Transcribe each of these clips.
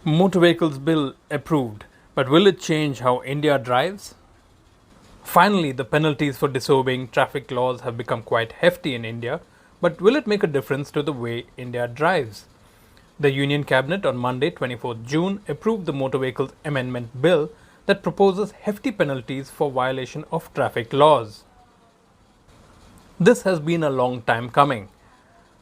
Motor Vehicles Bill approved, but will it change how India drives? Finally, the penalties for disobeying traffic laws have become quite hefty in India, but will it make a difference to the way India drives? The Union Cabinet on Monday, 24th June, approved the Motor Vehicles Amendment Bill that proposes hefty penalties for violation of traffic laws. This has been a long time coming.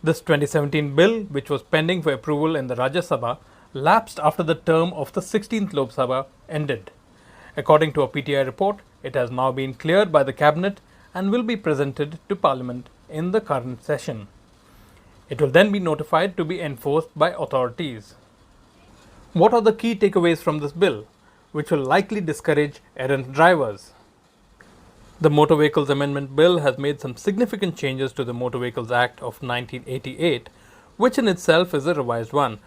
This 2017 bill, which was pending for approval in the Rajya Sabha, lapsed after the term of the 16th Lok Sabha ended. According to a PTI report, it has now been cleared by the Cabinet and will be presented to Parliament in the current session. It will then be notified to be enforced by authorities. What are the key takeaways from this bill, which will likely discourage errant drivers? The Motor Vehicles Amendment Bill has made some significant changes to the Motor Vehicles Act of 1988, which in itself is a revised one.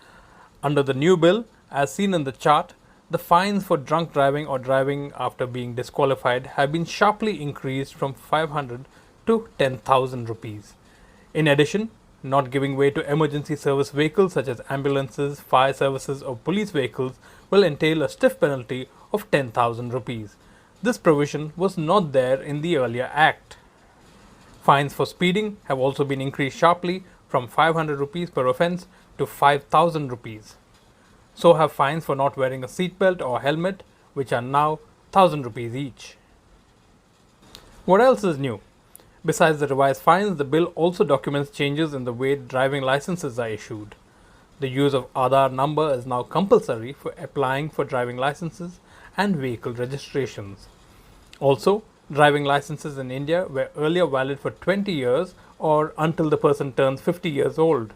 Under the new bill, as seen in the chart, the fines for drunk driving or driving after being disqualified have been sharply increased from 500 to 10,000 rupees. In addition, not giving way to emergency service vehicles such as ambulances, fire services or police vehicles will entail a stiff penalty of 10,000 rupees. This provision was not there in the earlier act. Fines for speeding have also been increased sharply from 500 rupees per offence to 5,000 rupees. So have fines for not wearing a seatbelt or helmet, which are now 1,000 rupees each. What else is new? Besides the revised fines, the bill also documents changes in the way driving licenses are issued. The use of Aadhaar number is now compulsory for applying for driving licenses and vehicle registrations. Also, driving licenses in India were earlier valid for 20 years or until the person turns 50 years old.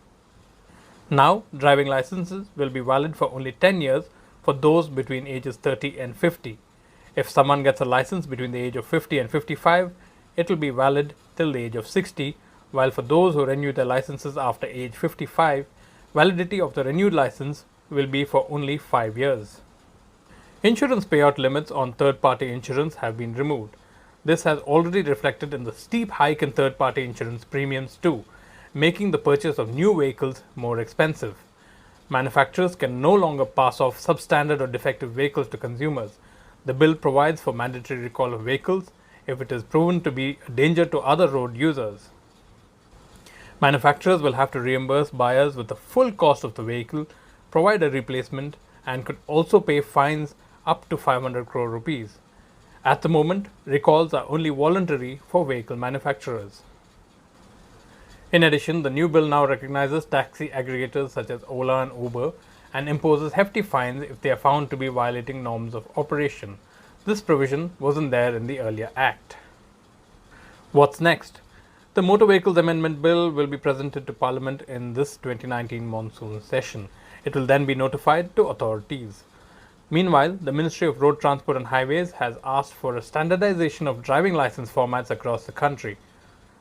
Now, driving licenses will be valid for only 10 years for those between ages 30 and 50. If someone gets a license between the age of 50 and 55, it will be valid till the age of 60, while for those who renew their licenses after age 55, validity of the renewed license will be for only 5 years. Insurance payout limits on third-party insurance have been removed. This has already reflected in the steep hike in third-party insurance premiums too, making the purchase of new vehicles more expensive. Manufacturers can no longer pass off substandard or defective vehicles to consumers. The bill provides for mandatory recall of vehicles if it is proven to be a danger to other road users. Manufacturers will have to reimburse buyers with the full cost of the vehicle, provide a replacement, and could also pay fines up to 500 crore rupees. At the moment, recalls are only voluntary for vehicle manufacturers. In addition, the new bill now recognizes taxi aggregators such as Ola and Uber and imposes hefty fines if they are found to be violating norms of operation. This provision wasn't there in the earlier act. What's next? The Motor Vehicles Amendment Bill will be presented to Parliament in this 2019 monsoon session. It will then be notified to authorities. Meanwhile, the Ministry of Road Transport and Highways has asked for a standardization of driving license formats across the country.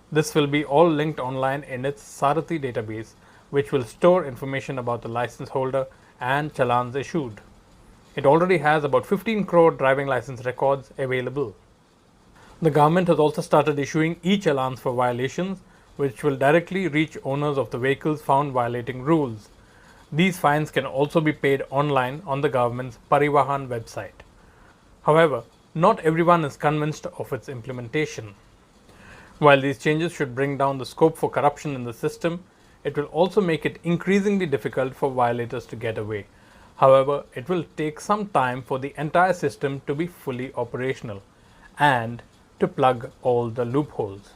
This will be all linked online in its Sarathi database, which will store information about the license holder and challans issued. It already has about 15 crore driving license records available. The government has also started issuing e-challans for violations, which will directly reach owners of the vehicles found violating rules. These fines can also be paid online on the government's Parivahan website. However, not everyone is convinced of its implementation. While these changes should bring down the scope for corruption in the system, it will also make it increasingly difficult for violators to get away. However, it will take some time for the entire system to be fully operational and to plug all the loopholes.